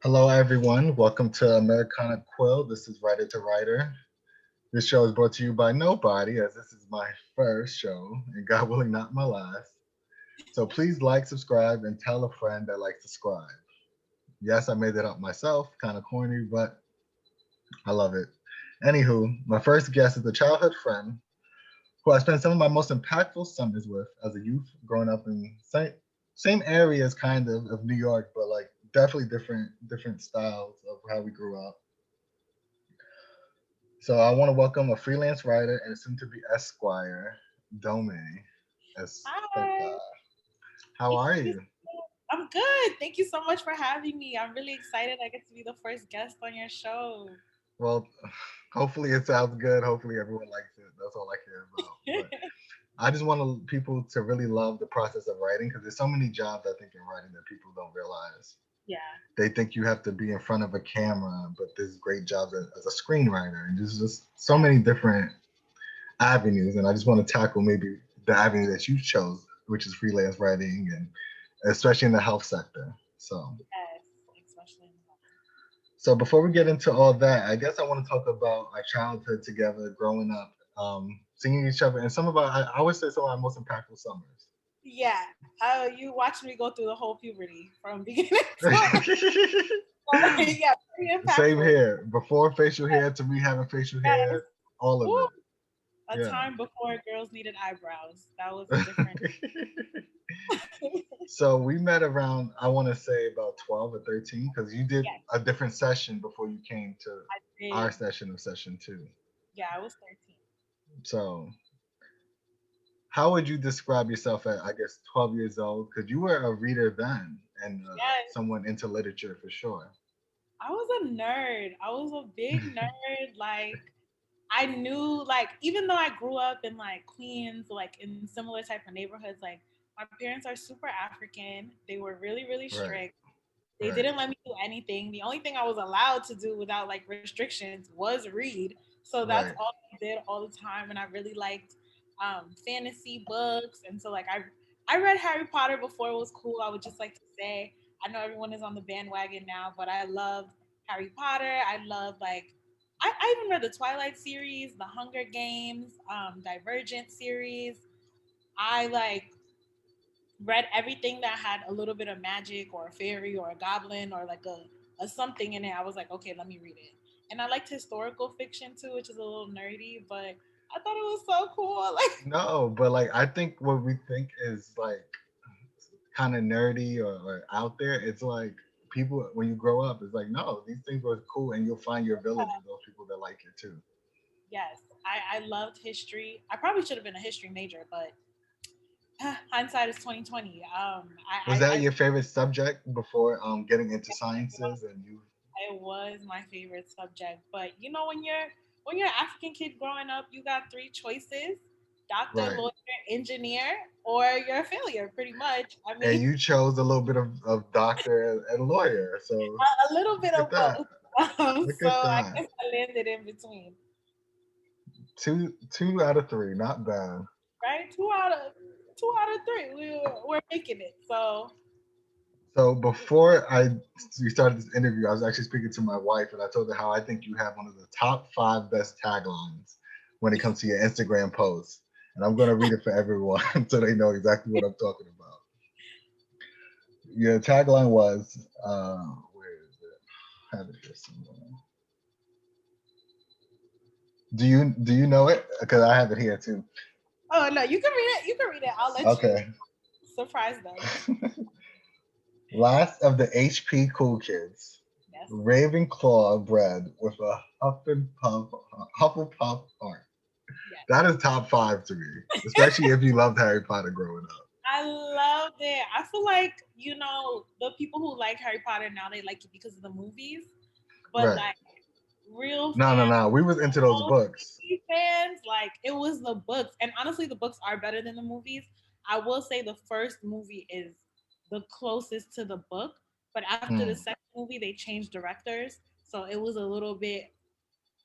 Hello, everyone. Welcome to Americana Quill. This is Writer to Writer. This show is brought to you by nobody, as this is my first show, and God willing, not my last. So please like, subscribe, and tell a friend that likes to subscribe. Yes, I made it up myself, kind of corny, but I love it. Anywho, my first guest is a childhood friend who I spent some of my most impactful summers with as a youth, growing up in same areas, kind of New York, but like definitely different styles of how we grew up. So I want to welcome a freelance writer and soon to be Esquire, Ndome. Essoka. Hi. How Thank are you. you? I'm good. Thank you so much for having me. I'm really excited I get to be the first guest on your show. Well, hopefully it sounds good. Hopefully everyone likes it. That's all I care about. But I just want people to really love the process of writing because there's so many jobs I think in writing that people don't realize. Yeah. They think you have to be in front of a camera, but there's great jobs as a screenwriter, and there's just so many different avenues. And I just want to tackle maybe the avenue that you chose, which is freelance writing, and especially in the health sector. Yes. Especially in the So before we get into all that, I guess I want to talk about our childhood together, growing up, seeing each other, and I would say some of our most impactful summers. Yeah. You watched me go through the whole puberty from beginning to yeah, pretty Same impactful. here. Before facial hair to me having facial Yes. hair, all of Woo. it. A Yeah. time before girls needed eyebrows. That was a different. So we met around, I want to say about 12 or 13, because you did Yes, a different session before you came to I our did. session of session two. Yeah, I was 13. So how would you describe yourself at, I guess, 12 years old? Because you were a reader then and Yes. someone into literature for sure. I was a nerd. I was a big nerd. I knew even though I grew up in Queens, in similar type of neighborhoods, my parents are super African. They were really, really Right, strict. They right, didn't let me do anything. The only thing I was allowed to do without restrictions was read. So that's right. all I did all the time. And I really liked fantasy books. And so I read Harry Potter before it was cool. I would just like to say I know everyone is on the bandwagon now, but I loved Harry Potter. I loved I even read the Twilight series, the Hunger Games, Divergent series. I read everything that had a little bit of magic or a fairy or a goblin or a something in it. I was like, okay, let me read it. And I liked historical fiction too, which is a little nerdy, but I thought it was so cool. No, but like I think what we think is like kind of nerdy or out there, it's like people when you grow up, it's like no, these things were cool, and you'll find your village of those people that like it too. Yes, I loved history. I probably should have been a history major, but hindsight is 2020. Was that I your favorite subject before getting into sciences and you? it was my favorite subject. But when you're an African kid growing up, you got three choices: doctor, Right. lawyer, engineer, or you're a failure. Pretty much. I And mean, you chose a little bit of doctor and lawyer. So a little bit look at of that. both. Look So at I that. guess I landed in between. Two out of three, not bad. Right, two out of three. We're making it. So So before we started this interview, I was actually speaking to my wife, and I told her how I think you have one of the top five best taglines when it comes to your Instagram posts. And I'm going to read it for everyone so they know exactly what I'm talking about. Your tagline was, where is it? I have it here somewhere. Do you know it? Because I have it here too. oh no, you can read it. You can read it. I'll let you Okay. surprise them. Last of the HP cool kids. Yes. Ravenclaw bred with a Hufflepuff heart. Yes. That is top five to me, especially if you loved Harry Potter growing up. I loved it. I feel like, the people who like Harry Potter now they like it because of the movies. But Right. real No, no, fans, no. We was into those books. OG fans, it was the books. And honestly, the books are better than the movies. I will say the first movie is the closest to the book. But after the Hmm. second movie, they changed directors. So it was a little bit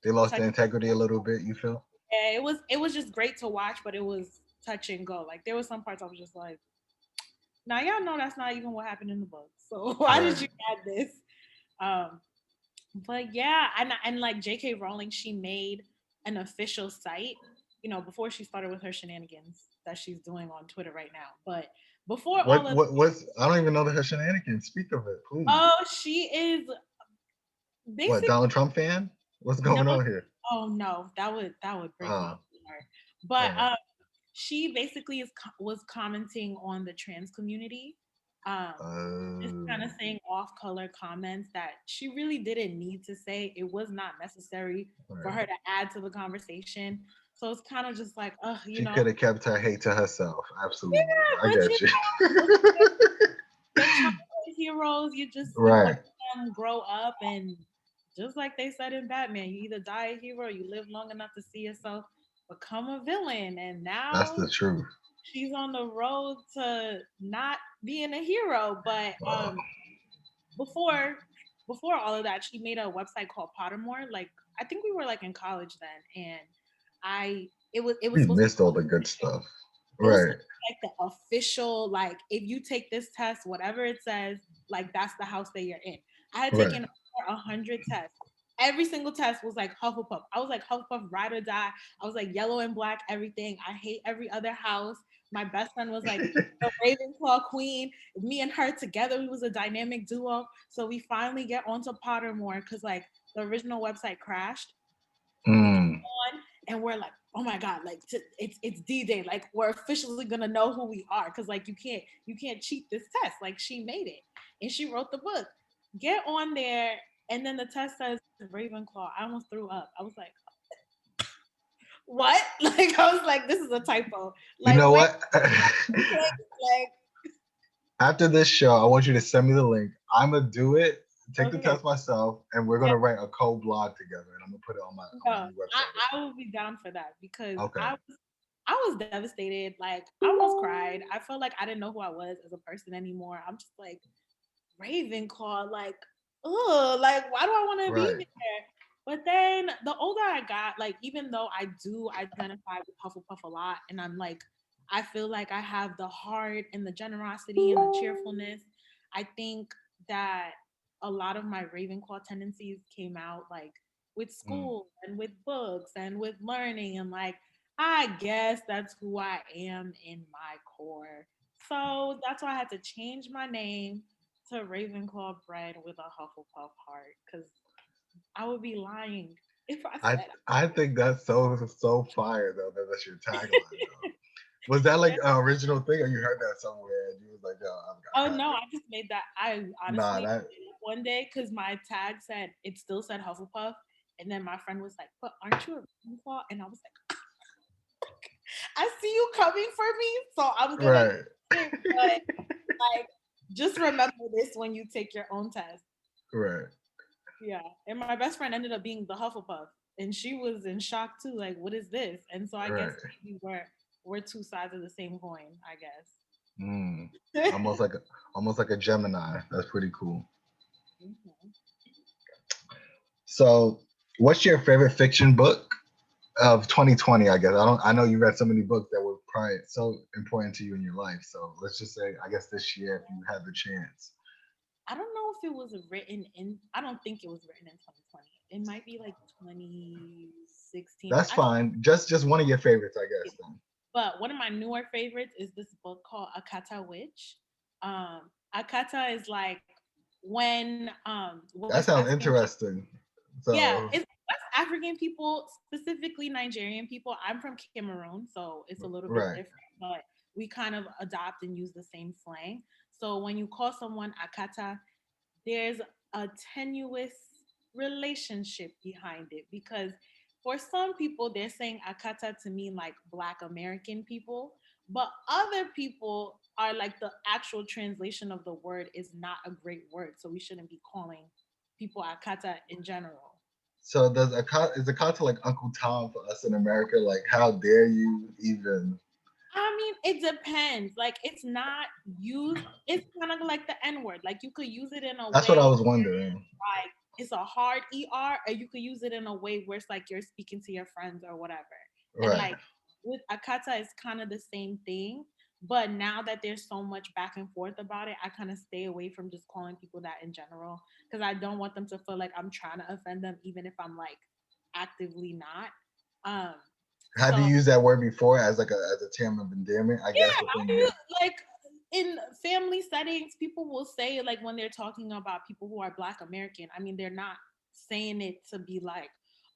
They lost touch. the integrity a little bit. You feel? Yeah, it was just great to watch, but it was touch and go. Like there were some parts I was just like, now y'all know that's not even what happened in the book. So why did Right. you add this? Um, but yeah, and like J.K. Rowling, she made an official site, before she started with her shenanigans that she's doing on Twitter right now. But before all of, What's I don't even know the her shenanigans. Speak of it, please. oh, she is What, basically Donald Trump fan? What's no, going on here? oh no, that would break my Oh, heart. But oh, she basically was commenting on the trans community, um, just kind of oh. saying off color comments that she really didn't need to say. It was not necessary for Right. her to add to the conversation. So it's kind of just like, She could have kept her hate to herself. Absolutely, yeah, I but get you. your childhood heroes, you let Right. them grow up, and just like they said in Batman, you either die a hero or you live long enough to see yourself become a villain. And That's now the truth. she's on the road to not being a hero. But Wow. before before all of that, she made a website called Pottermore. Like, I think we were like in college then, and I it was We supposed to missed all be the good stuff. it was Right. like the official, like, if you take this test, whatever it says, like, that's the house that you're in. I had Right. taken over 100 tests. Every single test was like Hufflepuff. I was like Hufflepuff ride or die. I was like yellow and black, everything. I hate every other house. My best friend was like the Ravenclaw queen. Me and her together, we was a dynamic duo. So we finally get onto Pottermore because like the original website crashed. We get Mm. on and we're like, oh my god, like it's D-Day, like we're officially gonna know who we are, because like you can't cheat this test. Like, she made it and she wrote the book. Get on there, and then the test says Ravenclaw. I almost threw up. I was like, what? Like, I was like, this is a typo. You Like, know wait, what? like, After this show, I want you to send me the link. I'm gonna do it, take the okay, test myself, and we're yeah, gonna write a co-blog together, and I'm gonna put it on my no, new website as I will be down for that because well. Okay. I was devastated. Like, I almost cried. I felt like I didn't know who I was as a person anymore. I'm just like, Ravenclaw, like, oh, like, why do I want to be Right. there? But then the older I got, like, even though I do identify with Hufflepuff a lot, and I'm like, I feel like I have the heart and the generosity and the cheerfulness. I think that a lot of my Ravenclaw tendencies came out like with Mm. school and with books and with learning, and like, I guess that's who I am in my core. So that's why I had to change my name to Ravenclaw bred with a Hufflepuff heart, because I would be lying if I I said I think that's so fire though. That's your tagline though. Was that like yeah. an original thing, or you heard that somewhere and you was like, "Yo, I Oh got no, it." I just made that. I Nah, honestly that did it one day because my tag said, it still said Hufflepuff, and then my friend was like, "But aren't you a Ravenclaw?" And I was like, "I see you coming for me, so I'm gonna right, use it." But like, just remember this when you take your own test. right, Yeah, and my best friend ended up being the Hufflepuff, and she was in shock too. Like, what is this? And so I guess right. maybe we're two sides of the same coin. I Mm. guess. Almost like a Gemini. That's pretty cool. Mhm. So, what's your favorite fiction book of 2020? I guess I know you read so many books that were probably so important to you in your life. So let's just say, I guess this year, if you had the chance. I don't know if it was written in. I don't think it was written in 2020. It might be like 2016. That's fine. Just one of your favorites, I guess. Then But one of my newer favorites is this book called Akata Witch. Akata is like when that West sounds African people, interesting. yeah, So it's West African people, specifically Nigerian people. I'm from Cameroon, so it's a little bit right. different, but we kind of adopt and use the same slang. So when you call someone Akata, there's a tenuous relationship behind it, because for some people they're saying Akata to mean like Black American people, but other people are like, the actual translation of the word is not a great word, so we shouldn't be calling people Akata in general. So is Akata like Uncle Tom for us in America? Like, how dare you even? I mean, it depends. Like, it's not used. It's kind of like the N word. Like, you could use it in a That's what I way was wondering. like it's a hard or you could use it in a way where it's like you're speaking to your friends or whatever. And Right. like with Akata, it's kind of the same thing. But now that there's so much back and forth about it, I kind of stay away from just calling people that in general because I don't want them to feel like I'm trying to offend them, even if I'm like actively not. Um, Have you so used that word before as like a term of endearment? I guess yeah, within I your like in family settings, people will say like when they're talking about people who are Black American. I mean, they're not saying it to be like,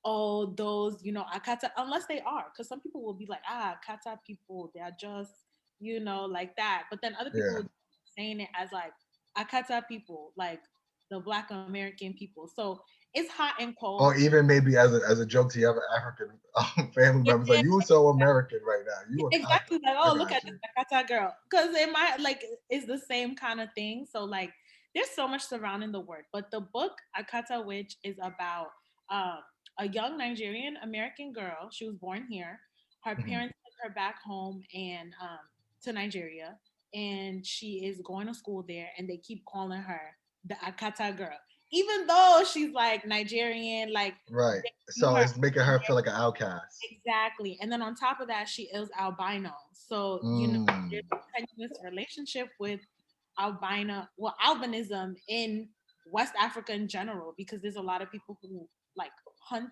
oh, those Akata, unless they are, because some people will be like, Akata people, they are just like that. But then other people yeah. will saying it as like Akata people, like the Black American people. So it's hot and cold. Or even maybe as a joke to your other African family members, like you so American right now. You a Kata. Exactly, like, I oh, look got at you. this Akata girl, because it might like it's the same kind of thing. So like, there's so much surrounding the word, but the book Akata Witch is about um, a young Nigerian American girl. She was born here. Her Mhm. parents took her back home and to Nigeria, and she is going to school there. And they keep calling her the Akata girl, even though she's like Nigerian, like Right. they view So her it's making her feel like an outcast. exactly. And then on top of that, she is albino. So, Mm. there's a tenuous relationship with albinism in West Africa in general, because there's a lot of people who like hunt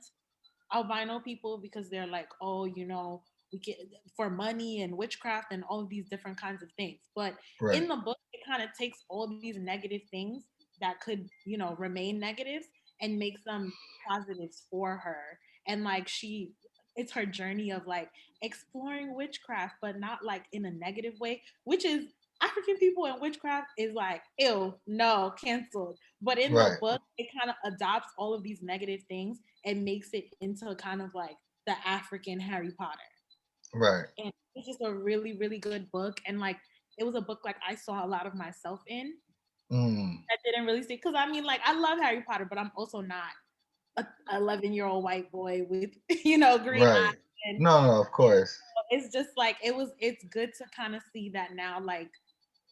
albino people because they're like, oh, we get for money and witchcraft and all of these different kinds of things. But Right. in the book, it kind of takes all these negative things that could, remain negatives and makes them positives for her. And like it's her journey of like exploring witchcraft, but not like in a negative way, which is African people and witchcraft is like, ew, no, canceled. But in the Right. book, it kind of adopts all of these negative things and makes it into kind of like the African Harry Potter. Right. And it's just a really, really good book. And like, it was a book like I saw a lot of myself in. Mm. I didn't really see, because I mean, like, I love Harry Potter, but I'm also not a 11-year-old white boy with green eyes. Right. And No, no, of course. it's just like it's good to kind of see that now, like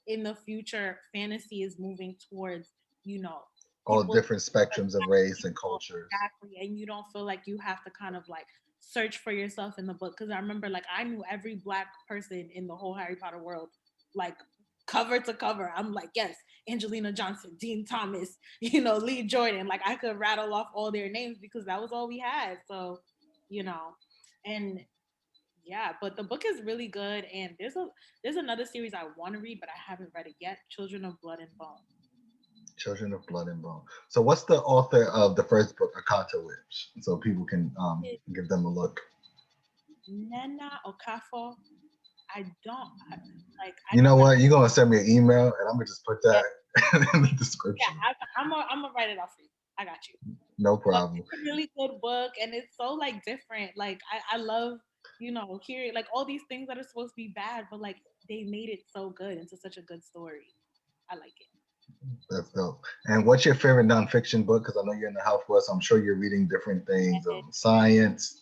in the future, fantasy is moving towards you know All people different spectrums of race and people cultures. exactly, and you don't feel like you have to kind of like search for yourself in the book. Because I remember, like, I knew every Black person in the whole Harry Potter world, like cover to cover. I'm like, yes, Angelina Johnson, Dean Thomas, Lee Jordan. Like, I could rattle off all their names because that was all we had. So, you know, and yeah, but the book is really good. And there's another series I want to read, but I haven't read it yet. Children of Blood and Bone. Children of Blood and Bone. So what's the author of the first book, Akata Witch? So people can give them a look. Nnedi Okorafor. I don't like. I You know know her. what? You're gonna send me an email and I'm gonna just put Yeah, that in the yeah. description. I'm gonna write it off for you. I got you. No But problem. it's a really good book, and it's so like different. Like I love hearing like all these things that are supposed to be bad, but like they made it so good into such a good story. I like it. That's dope. And what's your favorite nonfiction book? Because I know you're in the health world, so I'm sure you're reading different things of science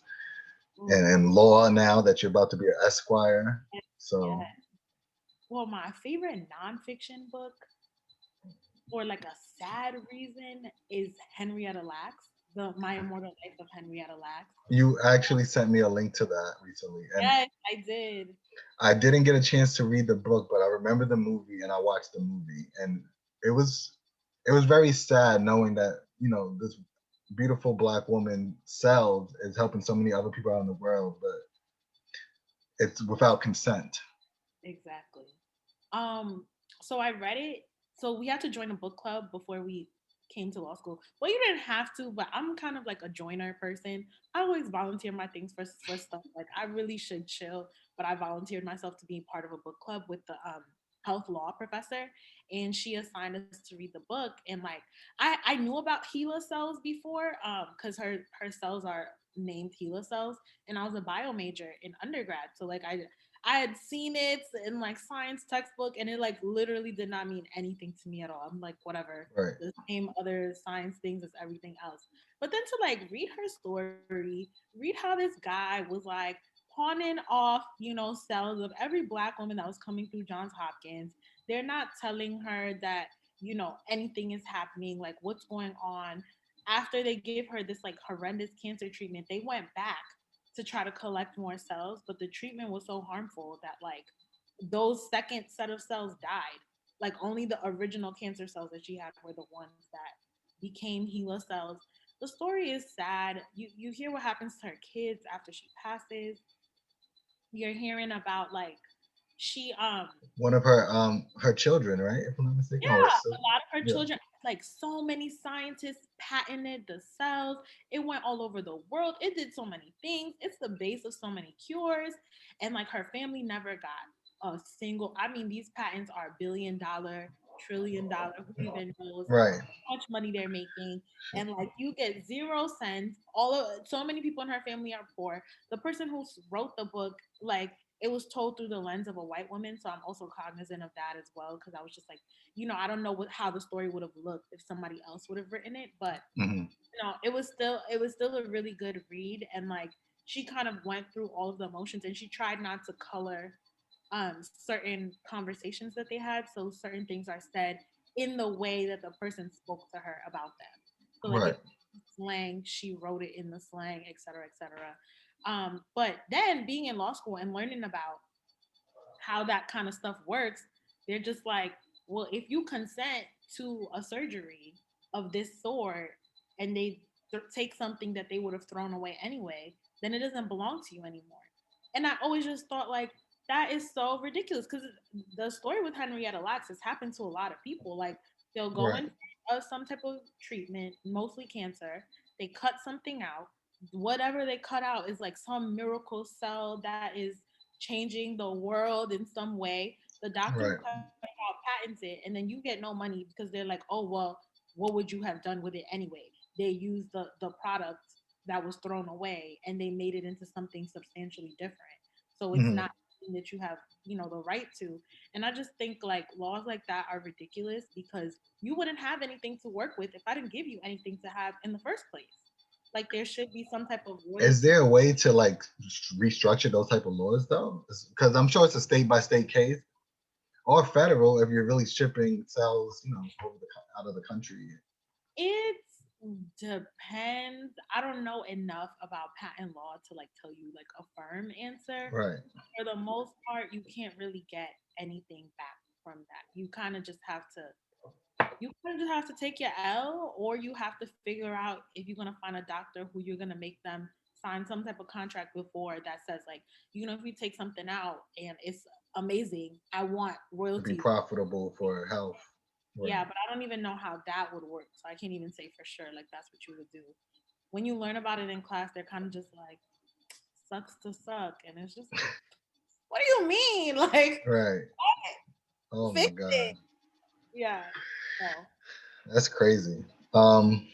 Mm, and law now that you're about to be an esquire. yeah. So Well, my favorite nonfiction book for like a sad reason is Henrietta Lacks, the My Immortal Life of Henrietta Lacks. you actually sent me a link to that recently, and Yes, I did. I didn't get a chance to read the book, but I remember the movie and I watched the movie, and it was it was very sad knowing that this beautiful black woman cells is helping so many other people out in the world, but it's without consent. Exactly. Um, so I read it. So we had to join a book club before we came to law school. Well, you didn't have to, but I'm kind of like a joiner person. I always volunteer my things for stuff. Like, I really should chill, but I volunteered myself to be part of a book club with the health law professor, and she assigned us to read the book. And like, I knew about HeLa cells before, because her cells are named HeLa cells, and I was a bio major in undergrad, so like I had seen it in like science textbook, and it like literally did not mean anything to me at all. I'm like, whatever, Right. the same other science things as everything else. But then to like read her story, read how this guy was like pawning off, cells of every Black woman that was coming through Johns Hopkins. They're not telling her that, anything is happening, like what's going on. After they give her this like horrendous cancer treatment, they went back to try to collect more cells, but the treatment was so harmful that like those second set of cells died. Like only the original cancer cells that she had were the ones that became HeLa cells. The story is sad. You hear what happens to her kids after she passes. You're hearing about like she One of her children, right? If I'm not mistaken. Or yeah, so, a lot of her yeah. children, like so many scientists patented the cells. It went all over the world. It did so many things. It's the base of so many cures. And like her family never got a single, I mean, these patents are $1 billion, $1 trillion, who even knows Right. how much money they're making. And like you get 0 cents. All of so many people in her family are poor. The person who wrote the book, like it was told through the lens of a white woman. So I'm also cognizant of that as well. Cause I was just like, I don't know how the story would have looked if somebody else would have written it, but Mm-hmm. it was still a really good read, and like she kind of went through all of the emotions, and she tried not to color certain conversations that they had, so certain things are said in the way that the person spoke to her about them. So like if Right. slang, she wrote it in the slang, etc., etc. But then being in law school and learning about how that kind of stuff works, they're just like, well, if you consent to a surgery of this sort and they take something that they would have thrown away anyway, then it doesn't belong to you anymore. And I always just thought, like, that is so ridiculous because the story with Henrietta Lacks has happened to a lot of people. Like, they'll go Right. in for some type of treatment, mostly cancer, they cut something out. Whatever they cut out is like some miracle cell that is changing the world in some way. The doctor who Right. cut it out patents it, and then you get no money because they're like, oh well, what would you have done with it anyway? They used the product that was thrown away and they made it into something substantially different. So it's Mm-hmm. not something that you have, the right to. And I just think like laws like that are ridiculous because you wouldn't have anything to work with if I didn't give you anything to have in the first place. Like there should be some type of Is royalty. there a way to like restructure those type of laws though? Because I'm sure it's a state by state case or federal if you're really shipping cells, over out of the country. It depends. I don't know enough about patent law to like tell you like a firm answer. Right. For the most part, you can't really get anything back from that. You kind of just have to take your L, or you have to figure out if you're gonna find a doctor who you're gonna make them sign some type of contract before that says like, if you take something out and it's amazing, I want To be royalties. profitable for health. Yeah, Right. but I don't even know how that would work. So I can't even say for sure like that's what you would do. When you learn about it in class, they're kind of just like sucks to suck. And it's just like, what do you mean? Like Right. Oh my fix it. God. Yeah. So That's crazy. Um,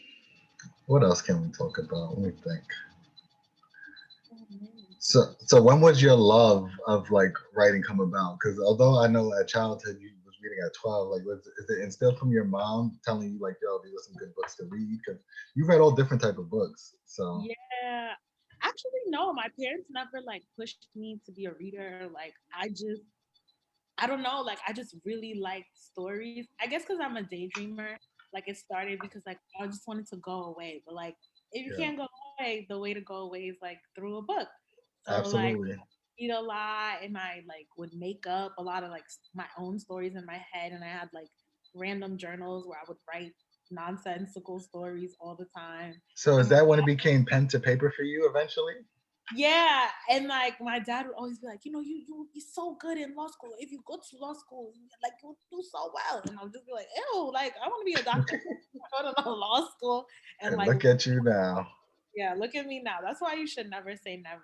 what else can we talk about? Let me think. oh, man. So when was your love of like writing come about? Because although I know at childhood you was reading at 12, like is it instilled from your mom telling you like, yo, these are some good books to read? Because you read all different type of books. So Yeah. Actually, no, my parents never like pushed me to be a reader. Like I don't know, like I just really like stories. I guess because I'm a daydreamer. Like it started because like I just wanted to go away. But like if you yeah, can't go away, the way to go away is like through a book. So like absolutely. read a lot and I like would make up a lot of like my own stories in my head, and I had like random journals where I would write nonsensical stories all the time. So And is my that when it became pen to paper for you eventually? yeah, and like my dad would always be like, you would be so good in law school if you go to law school, like you would do so well. And I'll just be like, ew, like I want to be a doctor. I go to law school and And like, look at you now. yeah, look at me now. That's why you should never say never.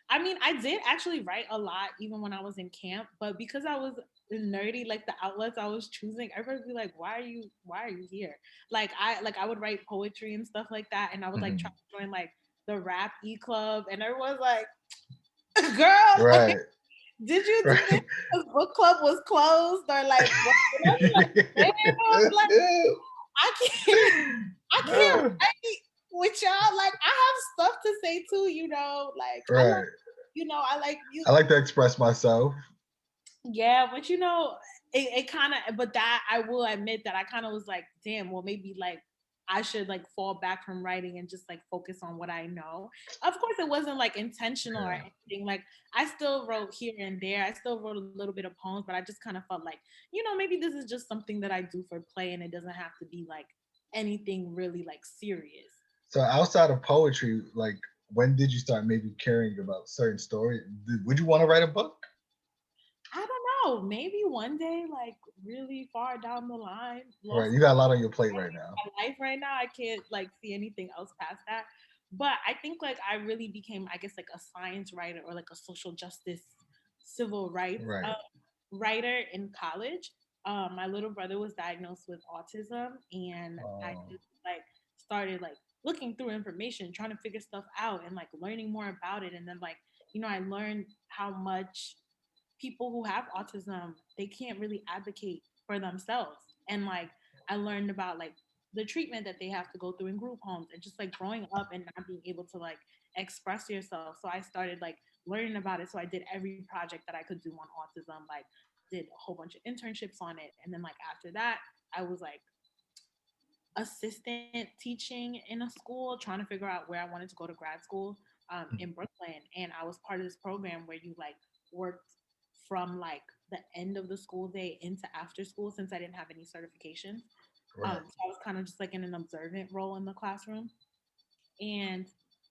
I mean, I did actually write a lot even when I was in camp, but because I was nerdy, like the outlets I was choosing, everybody would be like, why are you here? Like I would write poetry and stuff like that, and I would like try Mhm. to join like the rap club, and everyone's like, girl, like, Right. did you do this Right. because book club was closed or like what? And I was like, damn, like I can't, I can't write with y'all. Like I have stuff to say too, like I love, Right. I like you. I like to express myself. Yeah, but it kind of, but that I will admit that I kind of was like, damn, well maybe like I should like fall back from writing and just like focus on what I know. Of course, it wasn't like intentional or Yeah. anything. Like I still wrote here and there. I still wrote a little bit of poems, but I just kind of felt like, maybe this is just something that I do for play, and it doesn't have to be like anything really like serious. So outside of poetry, like when did you start maybe caring about certain stories? Would you want to write a book? I don't know. Maybe one day, like really far down the line, Right, lost you got a lot on your plate right now. my life right now. I can't like see anything else past that. But I think like I really became, I guess, like a science writer or like a social justice, civil rights Right. writer in college. My little brother was diagnosed with autism, and I Oh, just like started like looking through information, trying to figure stuff out, and like learning more about it. And then like I learned how much people who have autism, they can't really advocate for themselves. And like I learned about like the treatment that they have to go through in group homes, and just like growing up and not being able to like express yourself. So I started like learning about it. So I did every project that I could do on autism, like did a whole bunch of internships on it. And then like after that, I was like assistant teaching in a school, trying to figure out where I wanted to go to grad school in Brooklyn. And I was part of this program where you like worked from like the end of the school day into after school, since I didn't have any certifications. right. So I was kind of just like in an observant role in the classroom. And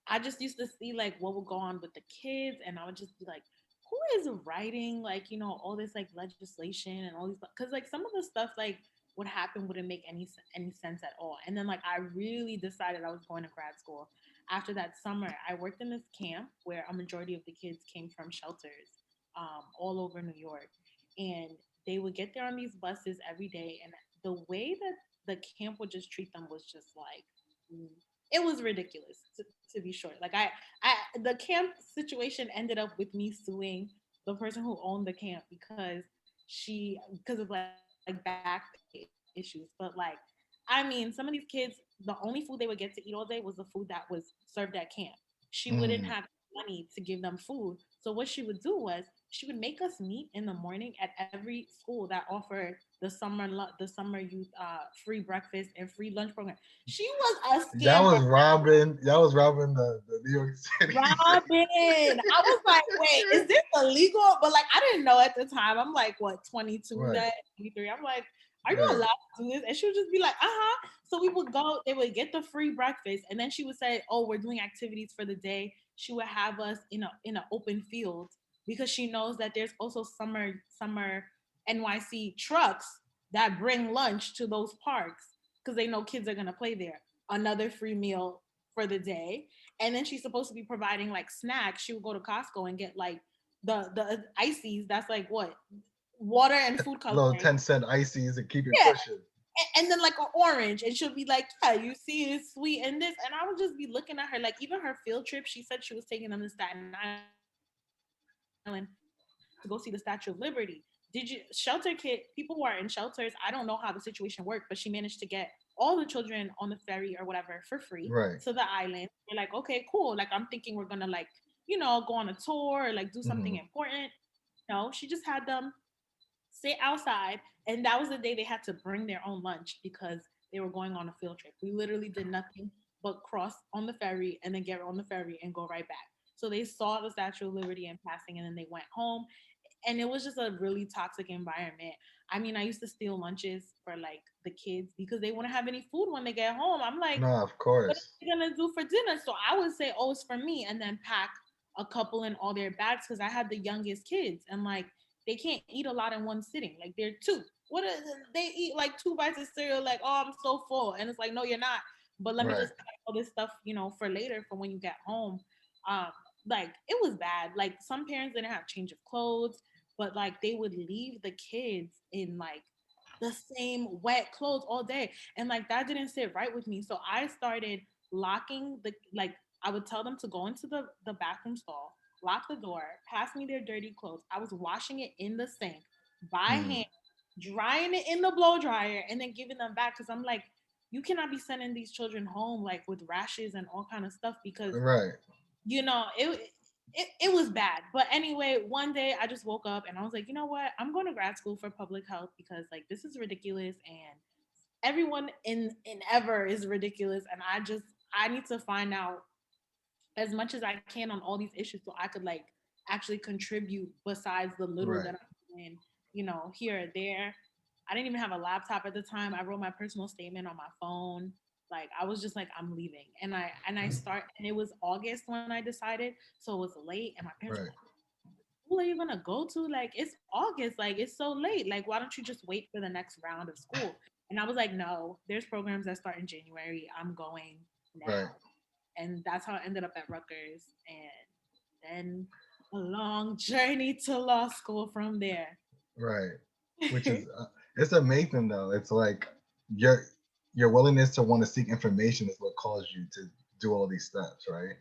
I just used to see like what would go on with the kids, and I would just be like, who is writing like all this like legislation and all these, because like some of the stuff like would happen wouldn't make any sense at all. And then like I really decided I was going to grad school. After that summer, I worked in this camp where a majority of the kids came from shelters all over New York, and they would get there on these buses every day, and the way that the camp would just treat them was just like it was ridiculous to be short. Like the camp situation ended up with me suing the person who owned the camp because of like back pay issues. But like, I mean, some of these kids, the only food they would get to eat all day was the food that was served at camp. She wouldn't have Mm, money to give them food. So what she would do was she would make us meet in the morning at every school that offered the summer youth free breakfast and free lunch program. She was a scammer. y'all was robbing the New York City. Robin. I was like, wait, is this illegal? But like, I didn't know at the time. I'm like, what, 22, Right, that 23? I'm like, are you right. allowed to do this? And she would just be like, uh-huh. So we would go, they would get the free breakfast, and then she would say, oh, we're doing activities for the day. She would have us in an open field, because she knows that there's also summer NYC trucks that bring lunch to those parks, because they know kids are gonna play there. Another free meal for the day. And then she's supposed to be providing like snacks. She would go to Costco and get like the ices. That's like what, water and food Little coloring. 10-cent ices and keep it Yeah, pushing. and then like an orange, and she'll be like, yeah, you see it's sweet and this. And I would just be looking at her, like even her field trip, she said she was taking them to Staten Island to go see the Statue of Liberty. Did you shelter kid people who are in shelters? I don't know how the situation worked, but she managed to get all the children on the ferry or whatever for free to the island. Right. They're like, okay, cool. Like I'm thinking we're gonna like, go on a tour or like do something Hmm. important. No, she just had them sit outside, and that was the day they had to bring their own lunch because they were going on a field trip. We literally did nothing but cross on the ferry and then get on the ferry and go right back. So they saw the Statue of Liberty in passing, and then they went home, and it was just a really toxic environment. I mean, I used to steal lunches for like the kids because they wouldn't have any food when they get home. I'm like, No, of what course. are they gonna do for dinner? So I would say, oh, it's for me, and then pack a couple in all their bags because I had the youngest kids, and like they can't eat a lot in one sitting. Like they're two. What are, they eat like two bites of cereal? Like, oh, I'm so full, and it's like, no, you're not. But let me Right. just pack all this stuff, for later for when you get home. Um, like it was bad. Like some parents didn't have change of clothes, but like they would leave the kids in like the same wet clothes all day, and like that didn't sit right with me. So I started locking the like I would tell them to go into the bathroom stall, lock the door, pass me their dirty clothes. I was washing it in the sink by Hmm. hand, drying it in the blow dryer, and then giving them back, because I'm like, you cannot be sending these children home like with rashes and all kind of stuff, because Right. it was bad. But anyway, one day I just woke up and I was like, you know what? I'm going to grad school for public health because like this is ridiculous, and everyone in ever is ridiculous, and I need to find out as much as I can on all these issues so I could like actually contribute besides the little Right. that I'm doing, here or there. I didn't even have a laptop at the time. I wrote my personal statement on my phone. Like I was just like, I'm leaving. And it was August when I decided. So it was late and my parents were Right. like, school are you gonna go to? Like it's August, like it's so late. Like why don't you just wait for the next round of school? And I was like, no, there's programs that start in January. I'm going Right. now. And that's how I ended up at Rutgers. And then a long journey to law school from there. Right. Which is it's amazing though. It's like your your willingness to want to seek information is what caused you to do all these steps, right?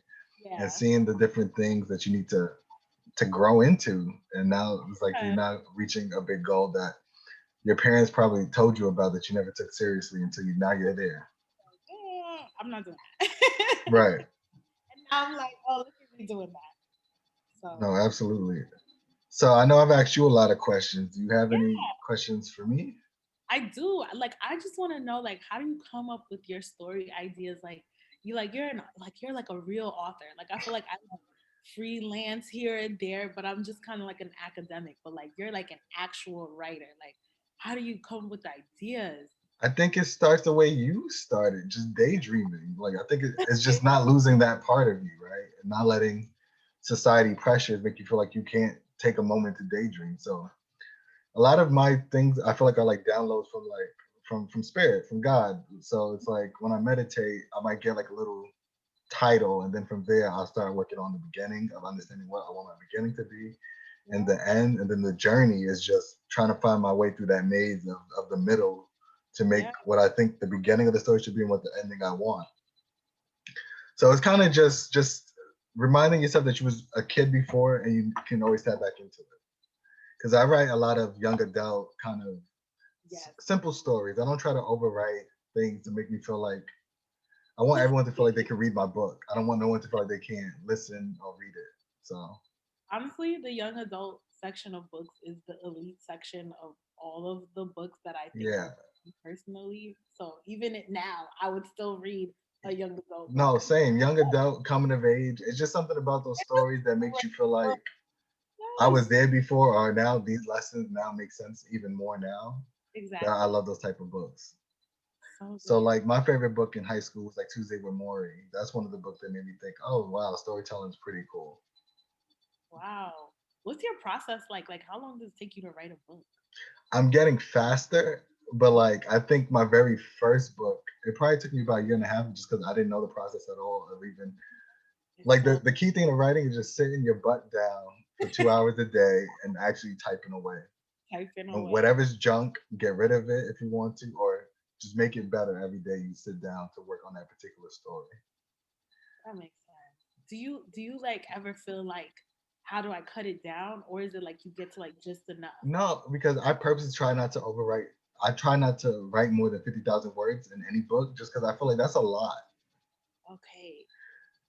And Yeah. seeing the different things that you need to grow into, and now it's like you're Yeah. not reaching a big goal that your parents probably told you about that you never took seriously until you now you're there. I'm not doing that. Right. And now I'm like, oh, look at me doing that. No, So absolutely. So I know I've asked you a lot of questions. Do you have yeah, any questions for me? I do. Like, I just want to know, like, how do you come up with your story ideas? You're like a real author. Like, I feel like I like freelance here and there, but I'm just kind of like an academic. But like, you're like an actual writer. Like, how do you come up with ideas? I think it starts the way you started, just daydreaming. Like I think it's just not losing that part of you, right? And not letting society pressures make you feel like you can't take a moment to daydream. So a lot of my things I feel like are like downloads from like from spirit, from God. So it's like when I meditate, I might get like a little title, and then from there I'll start working on the beginning of understanding what I want my beginning to be and Yeah, the end, and then the journey is just trying to find my way through that maze of the middle to make yeah. what I think the beginning of the story should be and what the ending I want. So it's kind of just reminding yourself that you was a kid before and you can always tap back into it. Because I write a lot of young adult kind of Yes. simple stories. I don't try to overwrite things to make me feel like I want everyone to feel like they can read my book. I don't want no one to feel like they can't listen or read it. So Honestly, the young adult section of books is the elite section of all of the books that I think I yeah. read personally. So even now, I would still read a young adult No, book. same. Young adult, coming of age. It's just something about those stories that makes you feel like I Yes, was there before, or now these lessons now make sense even more now. That I exactly. love those type of books. So So good. like my favorite book in high school was like Tuesday with Maury. That's one of the books that made me think, oh wow, storytelling is pretty cool. Wow. What's your process like? Like, how long does it take you to write a book? I'm getting faster, but like I think my very first book, it probably took me about a year and a half just because I didn't know the process at all of even It's like so the key thing to writing is just sitting your butt down for 2 hours a day and actually typing away. typing And away. whatever's junk, get rid of it if you want to, or just make it better every day you sit down to work on that particular story. That makes sense. Do you like ever feel like how do I cut it down, or is it like you get to like just enough? No, because I purposely try not to overwrite. I try not to write more than 50,000 words in any book just because I feel like that's a lot. Okay.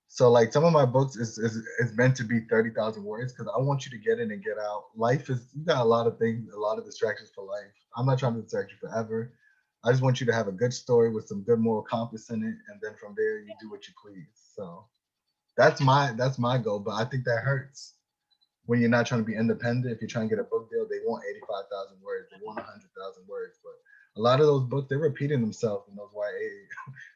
So like some of my books is meant to be 30,000 words because I want you to get in and get out. Life is you got a lot of things, a lot of distractions for life. I'm not trying to distract you forever. I just want you to have a good story with some good moral compass in it, and then from there you do what you please. So that's my goal. But I think that hurts when you're not trying to be independent. If you're trying to get a book deal, they want 85,000 words, they want 100,000 words. But a lot of those books they're repeating themselves in those YA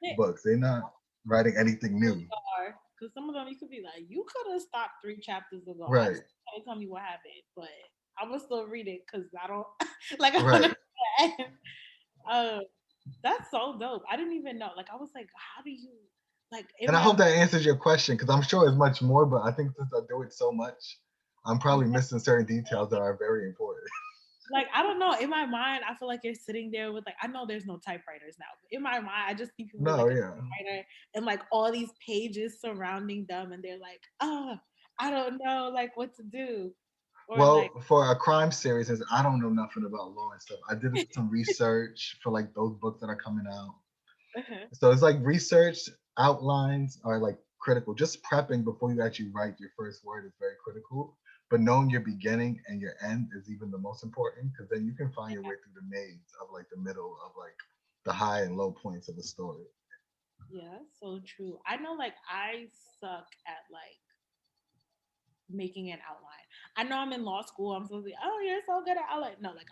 Yeah, books. They're not writing anything those new. are because some of them you could be like, you could have stopped 3 chapters ago. I Right. just trying to tell me what happened, but I will still read it because I don't like I want Right. to end. Uh, that's so dope. I didn't even know. Like I was like, how do you like in And I my hope that answers your question because I'm sure it's much more, but I think since I do it so much, I'm probably missing certain details that are very important. like I don't know. In my mind, I feel like you're sitting there with like I know there's no typewriters now, but in my mind, I just see people with No, like a yeah. typewriter and like all these pages surrounding them, and they're like, oh, I don't know, like what to do, or like, Well, for a crime series, since I don't know nothing about law and stuff, I did some research for like those books that are coming out. uh-huh, So it's like research outlines are like critical. Just prepping before you actually write your first word is very critical. But knowing your beginning and your end is even the most important because then you can find your way through the maze of like the middle of like the high and low points of the story. Yeah, that's so true. I know, like, I suck at like making an outline. I know I'm in law school. I'm supposed to be, oh, you're so good at outline. No, like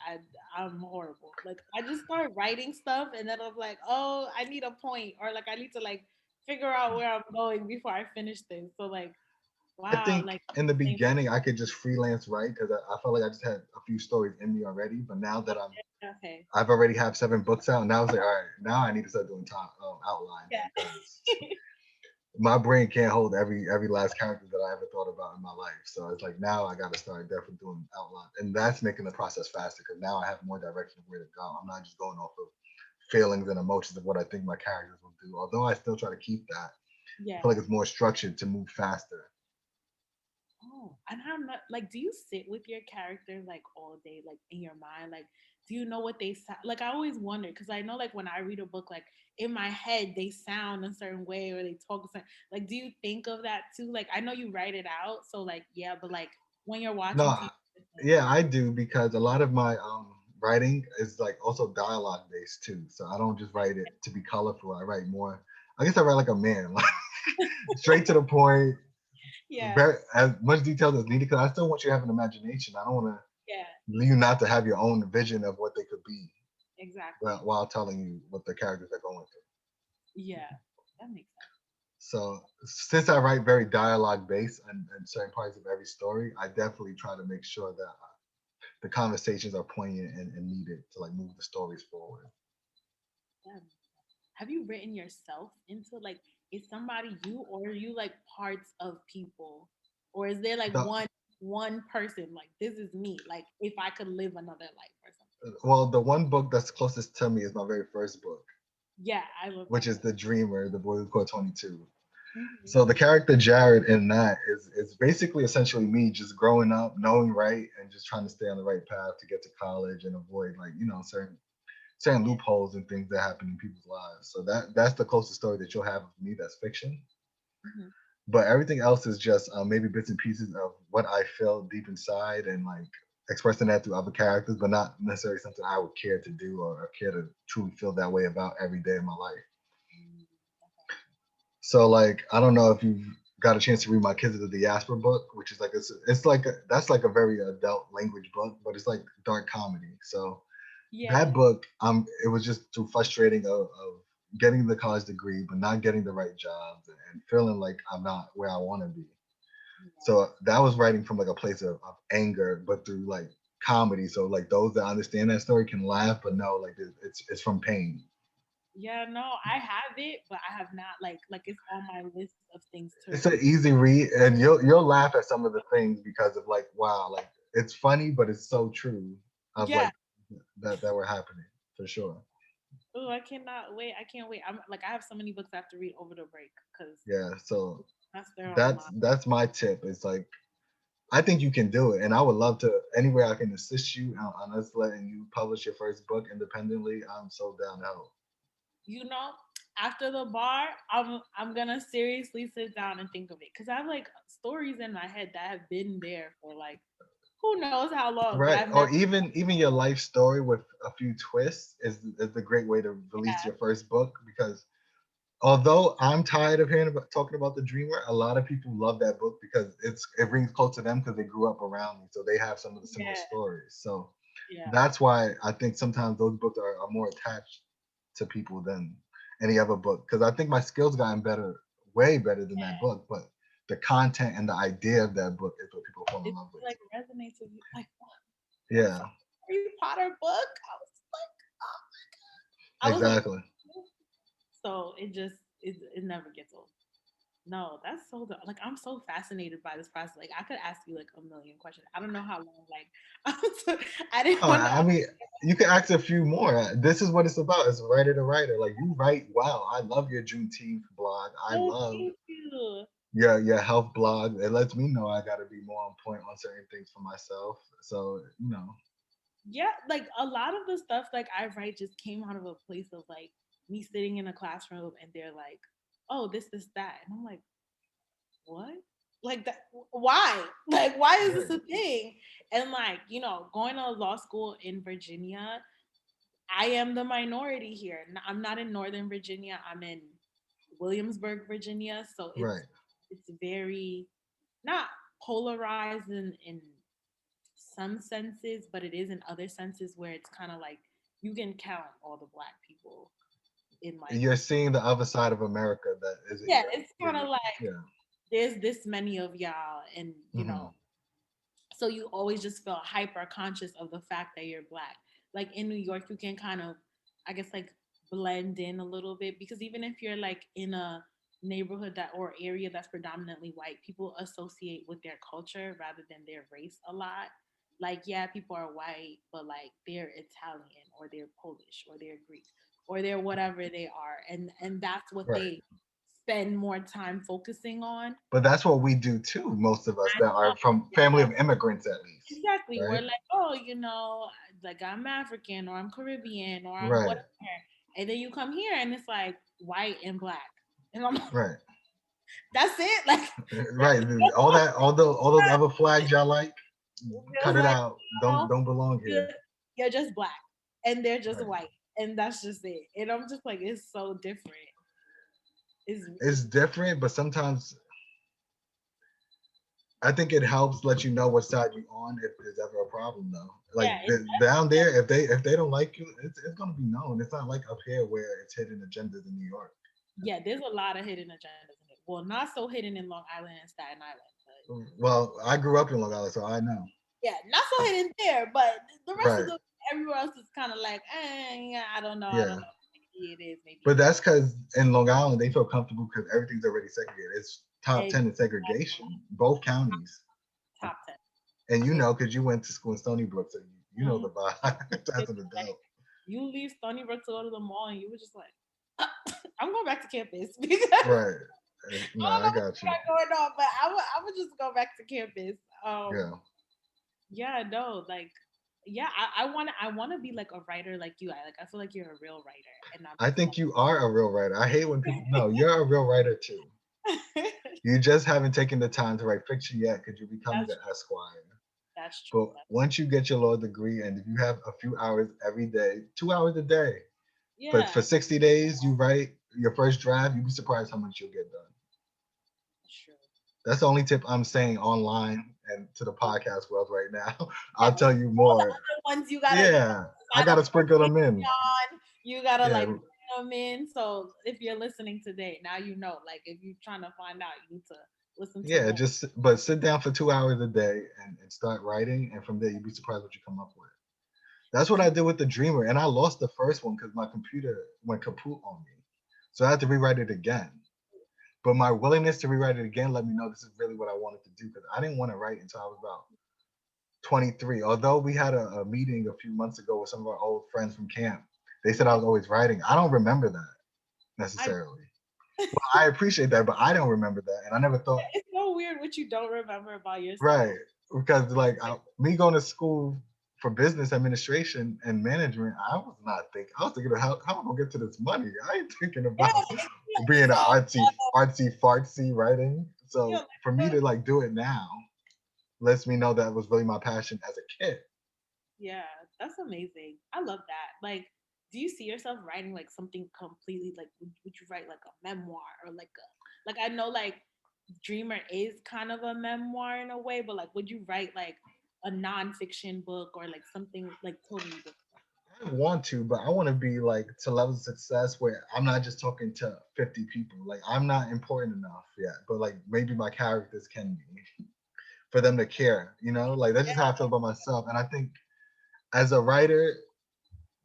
I'm horrible. Like I just start writing stuff and then I'm like, oh, I need a point or like I need to like figure out where I'm going before I finish this. So like, I wow, think like in the same. beginning I could just freelance write because I felt like I just had a few stories in me already. But now that Okay. I've already have 7 books out, now I was like, all right, now I need to start doing outlining Yeah. because my brain can't hold every last character that I ever thought about in my life. So it's like now I got to start definitely doing outline, and that's making the process faster because now I have more direction of where to go. I'm not just going off of feelings and emotions of what I think my characters will do. Although I still try to keep that, I Yeah. feel like it's more structured to move faster. Oh, and I'm not like, do you sit with your character like all day, like in your mind? Like, do you know what they sound like? I always wonder because I know, like, when I read a book, like in my head, they sound a certain way or they talk a certain. Like, do you think of that too? Like, I know you write it out, so like, yeah, but like when you're watching No, TV, yeah, I do because a lot of my writing is like also dialogue based too. So I don't just write it to be colorful. I write more. I guess I write like a man, like straight to the point, yeah, very as much detail as needed. Because I still want you to have an imagination. I don't want to yeah, you not to have your own vision of what they could be exactly, while telling you what the characters are going through. yeah, that makes sense. So since I write very dialogue based and certain parts of every story, I definitely try to make sure that the conversations are poignant and needed to like move the stories forward. Yeah. Have you written yourself into like, is somebody you or are you like parts of people, or is there like The, one person like this is me, like if I could live another life or something? well, the one book that's closest to me is my very first book, Yeah, I love which that is book. The Dreamer, the boy who caught 22. Hmm. So the character Jared in that is basically essentially me just growing up, knowing right, and just trying to stay on the right path to get to college and avoid like certain Yeah. loopholes and things that happen in people's lives. So that's the closest story that you'll have of me that's fiction. Hmm. But everything else is just maybe bits and pieces of what I feel deep inside and like expressing that through other characters, but not necessarily something I would care to do or care to truly feel that way about every day of my life. So like I don't know if you've got a chance to read my Kids of the Diaspora book, which is like it's like that's like a very adult language book, but it's like dark comedy. So Yeah, that book, it was just too frustrating of getting the college degree, but not getting the right jobs and feeling like I'm not where I want to be. yeah, So that was writing from like a place of anger, but through like comedy. So like those that understand that story can laugh, but no, like it's from pain. yeah. No, I have it, but I have not like it's on my list of things to It's read. an easy read, and you'll laugh at some of the things because of like wow, like it's funny, but it's so true of Yeah. like that were happening for sure. Oh, I cannot wait. I can't wait. I'm like I have so many books I have to read over the break because Yeah, so that's their own that's mind. that's my tip. It's like I think you can do it, and I would love to anywhere I can assist you on us letting you publish your first book independently. I'm so down to help. You know, after the bar, I'm gonna seriously sit down and think of it because I have like stories in my head that have been there for like who knows how long, but Right, I've never. or even your life story with a few twists is a great way to release Yeah, your first book because although I'm tired of hearing about talking about the Dreamer, a lot of people love that book because it rings close to them because they grew up around me, so they have some of the similar yeah, stories. So yeah, that's why I think sometimes those books are more attached to people than any other book because I think my skills gotten better, way better than that yeah. book, but the content and the idea of that book is what people fall in It love with. like resonates with you. Like what the Yeah, fuck? Harry Potter book? I was like, oh my god. I was like, exactly. so it never gets old. No, that's so like I'm so fascinated by this process. Like I could ask you like a million questions. I don't know how long. Like I didn't Oh, want to. I mean, you can ask a few more. This is what it's about. It's writer to writer. Like you write well. I love your Juneteenth blog. I Oh, love thank you. your health blog. It lets me know I got to be more on point on certain things for myself. So Yeah, like a lot of the stuff like I write just came out of a place of like me sitting in a classroom and they're like, "Oh, this, that," and I'm like, "What?" Like that? Why? Like, why is this right. a thing? And like, going to law school in Virginia, I am the minority here. I'm not in Northern Virginia. I'm in Williamsburg, Virginia. So Right. it's very not polarized in some senses, but it is in other senses where it's kind of like you can count all the black people in like You're seeing the other side of America that isn't yeah, your, it's kind of like yeah. there's this many of y'all, and Hmm. so you always just feel hyper conscious of the fact that you're black. Like in New York, you can kind of, I guess, like blend in a little bit because even if you're like in a neighborhood that or area that's predominantly white, people associate with their culture rather than their race a lot. Like, yeah, people are white, but like they're Italian or they're Polish or they're Greek or they're whatever they are, and that's what Right. they spend more time focusing on. But that's what we do too, most of us I that are know, from family yeah. of immigrants at least. Exactly. We're Right? like, oh, like I'm African or I'm Caribbean or I'm Right. whatever. And then you come here and it's like white and black. And I'm like, Right. that's it? Like, Right. All those other flags y'all like, it cut feels it like, out. Don't belong you're, here. you're just black and they're just Right. white. And that's just it. And I'm just like, it's so different. It's different, but sometimes I think it helps let you know what side you're on if there's ever a problem though. Like yeah, it's down there, if they don't like you, it's gonna be known. It's not like up here where it's hidden agendas in New York. yeah, there's a lot of hidden agendas in it. Well, not so hidden in Long Island and Staten Island, but Well, I grew up in Long Island, so I know. yeah, not so hidden there, but the rest of Right. the everywhere else is kind of like, yeah, I don't Yeah. know. Maybe it is, maybe But it that's because in Long Island they feel comfortable because everything's already segregated. It's top isn't. 10 in segregation, both counties. Top 10. And you It, know, because you went to school in Stony Brook, so you know mm, the vibe as it's an like adult. you leave Stony Brook to go to the mall, and you were just like, I'm going back to campus because Right. I No, don't I know what got you you. got going on, but I would just go back to campus. Yeah. Yeah, no, like, yeah, I want to be like a writer like you. I feel like you're a real writer, and I'm I just think you are a real writer. I hate when people, no, you're a real writer too. like, You just haven't taken the time to write fiction yet because you're becoming that's an Esquire. that's true. But once you get your law degree and if you have a few hours every day, 2 hours a day, but Yeah, for 60 days, you write your first draft, you'd be surprised how much you'll get done. that's true. That's the only tip I'm saying online and to the podcast world right now. Yeah, I'll tell you all the more. other ones you Yeah, I gotta gotta put sprinkle them in. on. You gotta Yeah, like bring them in. So if you're listening today, now you know. Like if you're trying to find out, you need to listen to yeah. more. Just but sit down for 2 hours a day and start writing, and from there you'd be surprised what you come up with. That's what I did with the Dreamer, and I lost the first one because my computer went kaput on me, so I had to rewrite it again. But my willingness to rewrite it again let me know this is really what I wanted to do because I didn't want to write until I was about 23. Although we had a meeting a few months ago with some of our old friends from camp, they said I was always writing. I don't remember that I necessarily. Well, I appreciate that, but I don't remember that, and I never thought it's so weird what you don't remember about yourself. right because like me going to school for business administration and management, I was not thinking. I was thinking of how am I gonna get to this money? I ain't thinking Yeah, about being an so artsy fartsy writing. yeah, So for me to like do it now lets me know that was really my passion as a kid. yeah, that's amazing. I love that. Like, do you see yourself writing like something completely like would you write like a memoir or like a like I know like Dreamer is kind of a memoir in a way, but like would you write like a nonfiction book or like something like totally different? I want to, but I want to be like to level of success where I'm not just talking to 50 people. Like I'm not important enough yet, but like maybe my characters can be for them to care. Like that's just how I feel about myself. And I think as a writer,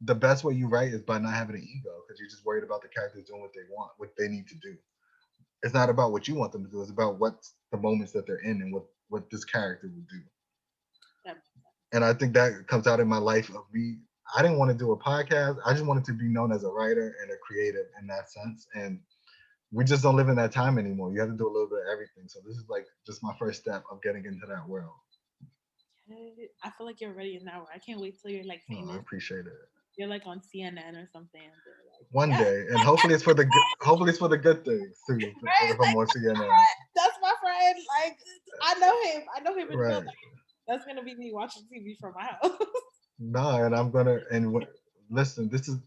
the best way you write is by not having an ego because you're just worried about the characters doing what they want, what they need to do. It's not about what you want them to do. It's about what's the moments that they're in and what this character will do. That, And I think that comes out in my life of me. I didn't want to do a podcast. I just wanted to be known as a writer and a creative in that sense. And we just don't live in that time anymore. You have to do a little bit of everything. So this is like just my first step of getting into that world. I feel like you're already in that world. I can't wait till you're like Oh, I famous. appreciate it. You're like on CNN or something. And One they're like, day, and hopefully it's for the good. Hopefully it's for the good things too. right? If I'm on CNN, That's my friend. Like I know him. I know him in real right? life. That's gonna be me watching TV from my house. No, and I'm gonna and listen, this is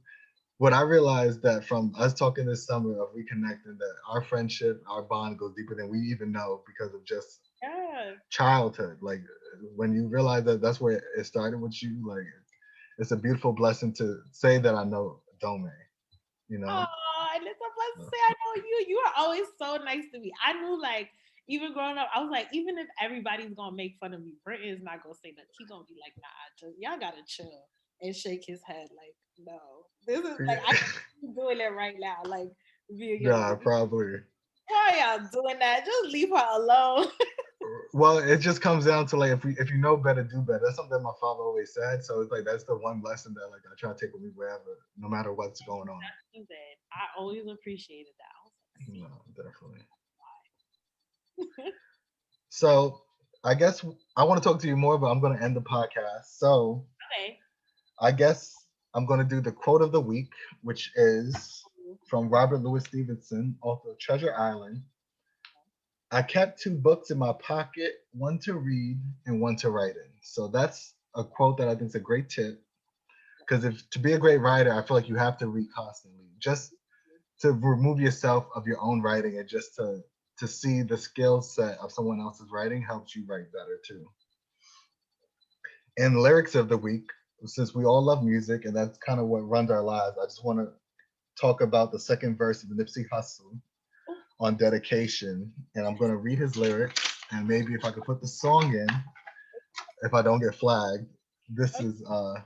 what I realized, that from us talking this summer of reconnecting, that our friendship, our bond goes deeper than we even know because of just Yeah. childhood. Like when you realize that that's where it started with you, like it's a beautiful blessing to say that I know Dome, you know? Oh, and it's a blessing to say I know you. You are always so nice to me. I knew like even growing up, I was like, even if everybody's gonna make fun of me, Brinton is not gonna say that. He gonna be like, nah, just y'all gotta chill and shake his head. Like, no. This is like I am doing it right now. Like being your Yeah, probably. why y'all doing that? Just leave her alone. Well, it just comes down to like if you know better, do better. That's something my father always said. So it's like that's the one lesson that like I try to take with me wherever, no matter what's going on. I always appreciated that. I was like, see, No, definitely. So I guess I want to talk to you more, but I'm going to end the podcast. So okay. I guess I'm going to do the quote of the week, which is from Robert Louis Stevenson, author of Treasure Island. I kept two books in my pocket, one to read and one to write in. So that's a quote that I think is a great tip. Because if to be a great writer, I feel like you have to read constantly, just to remove yourself of your own writing and just to see the skill set of someone else's writing helps you write better too. And lyrics of the week, since we all love music and that's kind of what runs our lives, I just want to talk about the second verse of Nipsey Hussle on Dedication. And I'm going to read his lyrics. And maybe if I could put the song in, if I don't get flagged, this is the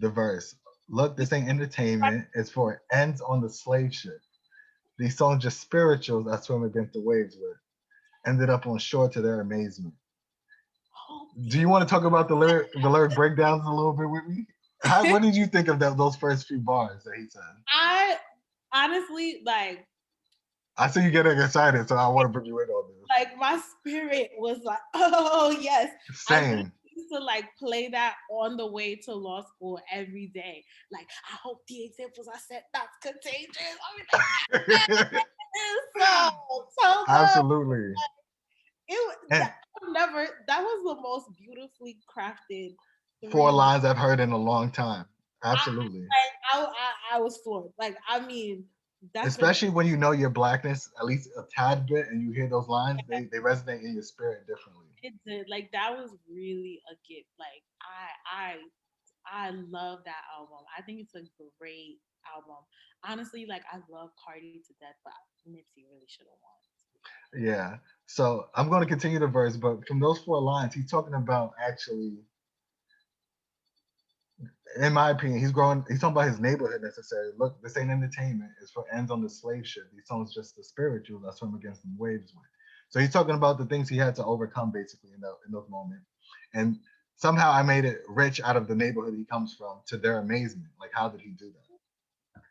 verse. Look, this ain't entertainment. It's for ends on the slave ship. These songs just spirituals I swim against the waves with. Ended up on shore to their amazement. Do you want to talk about the lyric breakdowns a little bit with me? What did you think of those first few bars that he said? I honestly I see you getting excited, so I want to bring you in on this. like my spirit was like, oh yes. I really Same. used to like play that on the way to law school every day. Like, I hope the examples I set that's contagious. I mean, like, it's so good. Absolutely. And That was the most beautifully crafted four 3 lines I've heard in a long time. I Absolutely. I was floored. Like, I mean, that's a Especially when you know your blackness at least a tad bit and you hear those lines, they resonate in your spirit differently. it did. Like, that was really a gift. Like, I love that album. I think it's a great album. Honestly, like, I love Cardi to death, but Nipsey really should have won. Yeah. So I'm going to continue the verse, but from those four lines, he's talking about actually, in my opinion, he's talking about his neighborhood necessarily. Look, this ain't entertainment. It's for ends on the slave ship. These songs just the spirituals I swim against the waves with. So he's talking about the things he had to overcome basically in those moments. And somehow I made it rich out of the neighborhood he comes from to their amazement. Like, how did he do that?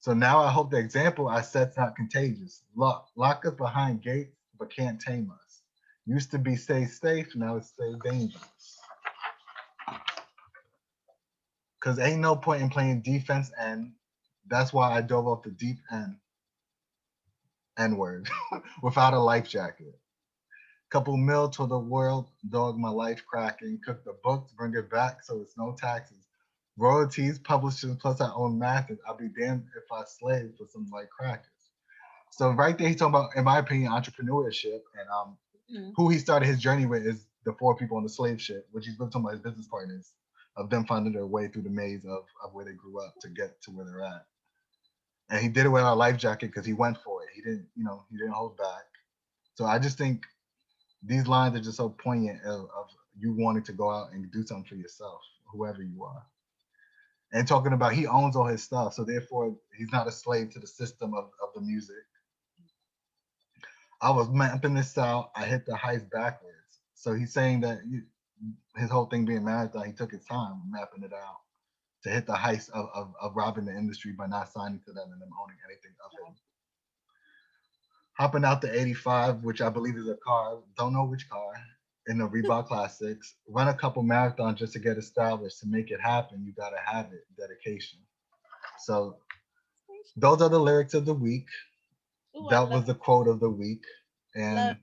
So now I hope the example I set's not contagious. Lock us behind gates, but can't tame us. Used to be stay safe, now it's stay dangerous. Cause ain't no point in playing defense end. That's why I dove off the deep end, N word, without a life jacket. Couple mil to the world, dog my life cracking. Cook the books, bring it back so it's no taxes. Royalties, publishing, plus I own masters. I'll be damned if I slave for some like crackers. So right there, he's talking about, in my opinion, entrepreneurship, and Mhm. who he started his journey with is the four people on the slave ship, which he's been talking about his business partners, of them finding their way through the maze of where they grew up to get to where they're at. And he did it without a life jacket because he went for it. He didn't hold back. So I just think these lines are just so poignant of you wanting to go out and do something for yourself, whoever you are. And talking about he owns all his stuff, so therefore he's not a slave to the system of the music. I was mapping this out. I hit the heist backwards. So he's saying that his whole thing being marathon, he took his time mapping it out to hit the heist of robbing the industry by not signing to them and them owning anything of him. Hopping out the 85, which I believe is a car, don't know which car, in the Reebok Classics. Run a couple marathons just to get established. To make it happen, you gotta have it. Dedication. So those are the lyrics of the week. Ooh, I That love was the quote of the week. love. And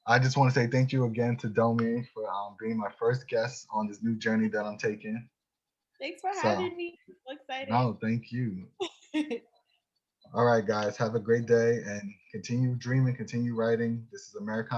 I just want to say thank you again to Domi for being my first guest on this new journey that I'm taking. Thanks for So, having me. So excited. no, thank you. All right, guys, have a great day and continue dreaming, continue writing. This is Americana